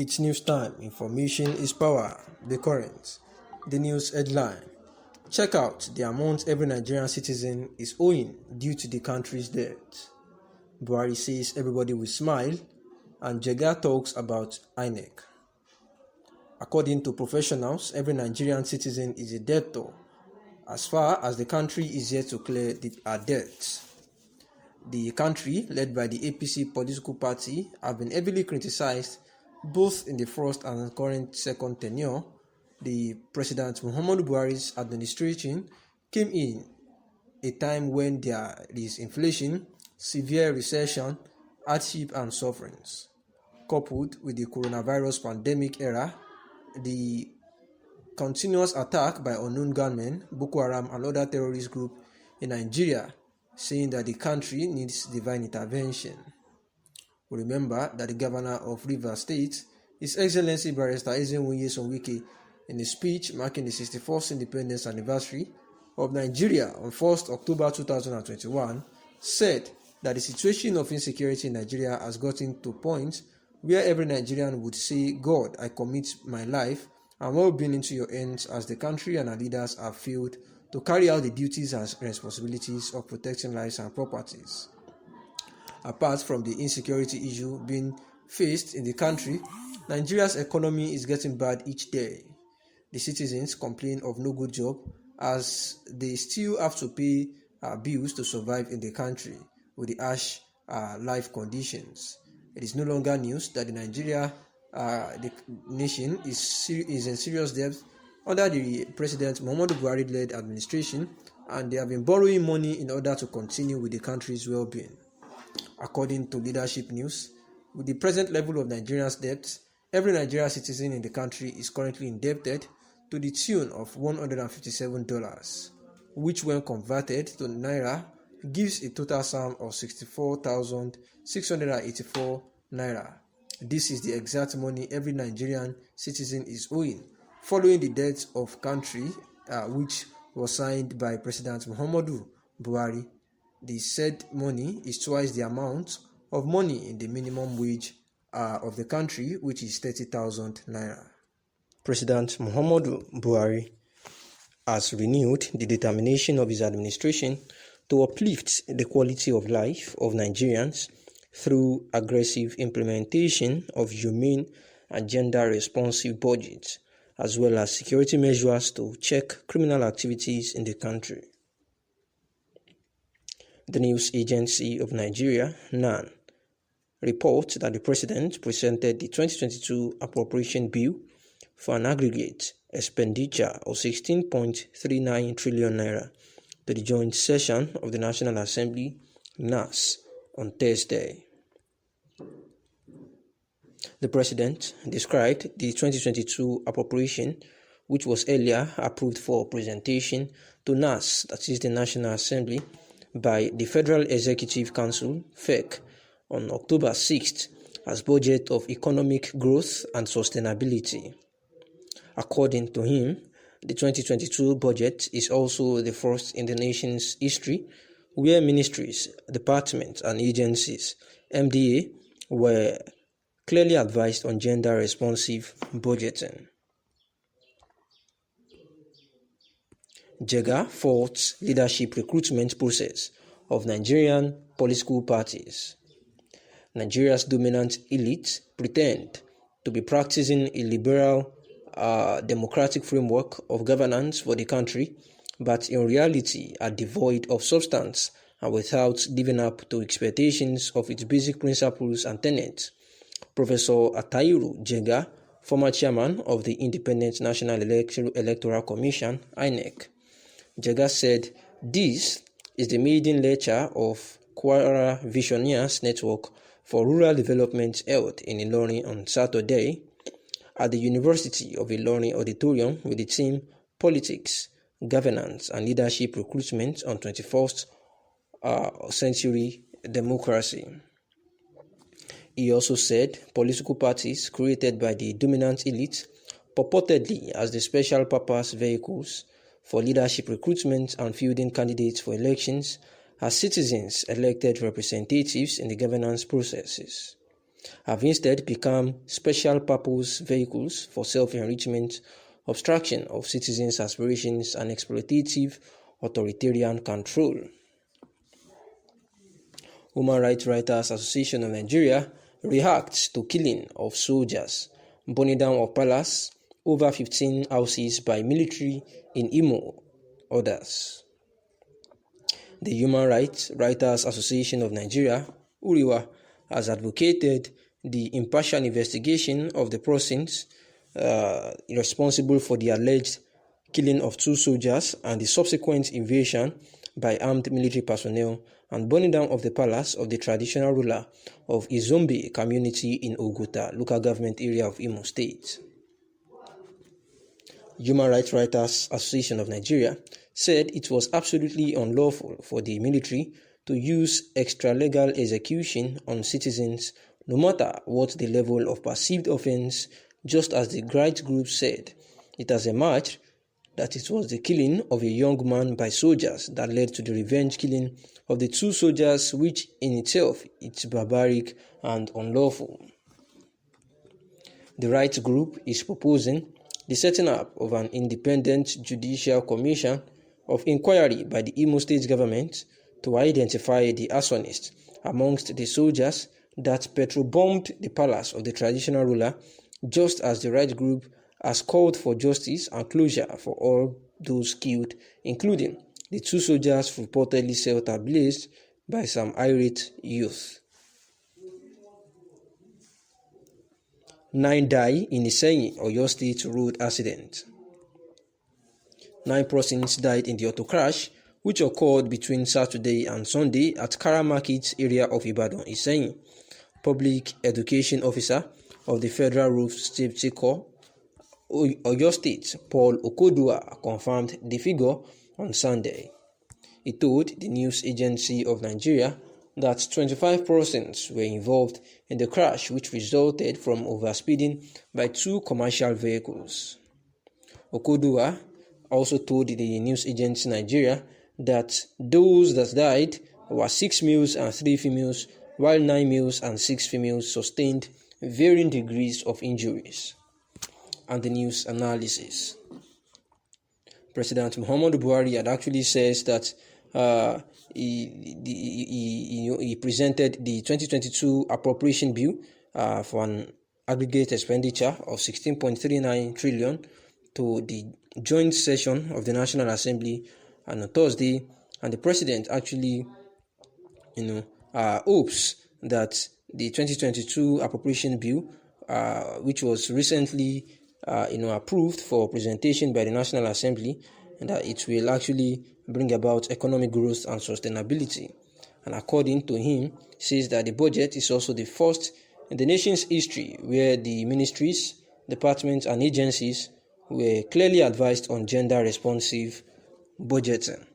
It's news time. Information is power. The current. The news headline. Check out the amount every Nigerian citizen is owing due to the country's debt. Buhari says everybody will smile, and Jega talks about INEC. According to professionals, every Nigerian citizen is a debtor as far as the country is yet to clear our debts. The country, led by the APC political party, have been heavily criticized both in the first and current second tenure. The President Muhammadu Buhari's administration came in a time when there is inflation, severe recession, hardship and sufferings. Coupled with the coronavirus pandemic era, the continuous attack by unknown gunmen, Boko Haram and other terrorist groups in Nigeria, saying that the country needs divine intervention. We remember that the governor of Rivers State, His Excellency Barrister Owing, in a speech marking the 61st independence anniversary of Nigeria on 1st October 2021, said that the situation of insecurity in Nigeria has gotten to a point where every Nigerian would say, God, I commit my life and well-being into your hands, as the country and our leaders have failed to carry out the duties and responsibilities of protecting lives and properties. Apart from the insecurity issue being faced in the country, Nigeria's economy is getting bad each day. The citizens complain of no good job as they still have to pay bills to survive in the country with the harsh life conditions. It is no longer news that the nation is in serious debt under the President Muhammadu Buhari-led administration, and they have been borrowing money in order to continue with the country's well-being. According to leadership news, with the present level of Nigeria's debt, every Nigerian citizen in the country is currently indebted to the tune of $157, which when converted to Naira gives a total sum of 64,684 Naira. This is the exact money every Nigerian citizen is owing, following the debt of country which was signed by President Muhammadu Buhari. The said money is twice the amount of money in the minimum wage of the country, which is 30,000 Naira. President Muhammadu Buhari has renewed the determination of his administration to uplift the quality of life of Nigerians through aggressive implementation of humane and gender-responsive budgets, as well as security measures to check criminal activities in the country. The news agency of Nigeria, NAN, reports that the President presented the 2022 appropriation bill for an aggregate expenditure of 16.39 trillion naira to the joint session of the National Assembly, NAS, on Thursday. The President described the 2022 appropriation, which was earlier approved for presentation to NAS, that is the National Assembly, by the Federal Executive Council, FEC, on October 6th as budget of economic growth and sustainability. According to him, the 2022 budget is also the first in the nation's history where ministries, departments and agencies, MDA, were clearly advised on gender-responsive budgeting. Jega faults leadership recruitment process of Nigerian political parties. Nigeria's dominant elite pretend to be practicing a liberal democratic framework of governance for the country, but in reality are devoid of substance and without living up to expectations of its basic principles and tenets. Professor Atahiru Jega, former chairman of the Independent National Electoral Commission, INEC, Jega said this is the maiden lecture of Kwara Visionaries Network for Rural Development held in Ilorin on Saturday at the University of Ilorin Auditorium with the theme Politics, Governance and Leadership Recruitment on 21st Century Democracy. He also said political parties created by the dominant elite, purportedly as the special purpose vehicles for leadership recruitment and fielding candidates for elections, as citizens elected representatives in the governance processes. have instead become special purpose vehicles for self-enrichment, obstruction of citizens' aspirations, and exploitative authoritarian control. Human Rights Writers Association of Nigeria reacts to killing of soldiers, burning down of palace, over 15 houses by military in Imo, others. The Human Rights Writers Association of Nigeria, URIWA, has advocated the impartial investigation of the persons responsible for the alleged killing of 2 soldiers and the subsequent invasion by armed military personnel and burning down of the palace of the traditional ruler of Izombe community in Oguta, local government area of Imo State. Human Rights Writers Association of Nigeria said it was absolutely unlawful for the military to use extra-legal execution on citizens, no matter what the level of perceived offense, just as the rights group said. It has emerged that it was the killing of a young man by soldiers that led to the revenge killing of the 2 soldiers, which in itself is barbaric and unlawful. The rights group is proposing the setting up of an independent judicial commission of inquiry by the Imo State government to identify the arsonists amongst the soldiers that petrol-bombed the palace of the traditional ruler, just as the rights group has called for justice and closure for all those killed, including the 2 soldiers reportedly set ablaze by some irate youth. 9 die in Iseyin, Oyo State road accident. 9 persons died in the auto crash, which occurred between Saturday and Sunday at Kara Market area of Ibadan, Iseyin. Public Education Officer of the Federal Road Safety Corps, Oyo State, Paul Okodua, confirmed the figure on Sunday. He told the news agency of Nigeria that 25 persons were involved in the crash, which resulted from overspeeding by 2 commercial vehicles. Okodua also told the news agency Nigeria that those that died were 6 males and 3 females, while 9 males and 6 females sustained varying degrees of injuries. And the news analysis. President Muhammadu Buhari had actually says that he presented the 2022 appropriation bill for an aggregate expenditure of 16.39 trillion to the joint session of the National Assembly on Thursday, and the president actually hopes that the 2022 appropriation bill, which was recently approved for presentation by the National Assembly, and that it will actually bring about economic growth and sustainability. And according to him, says that the budget is also the first in the nation's history where the ministries, departments, and agencies were clearly advised on gender-responsive budgeting.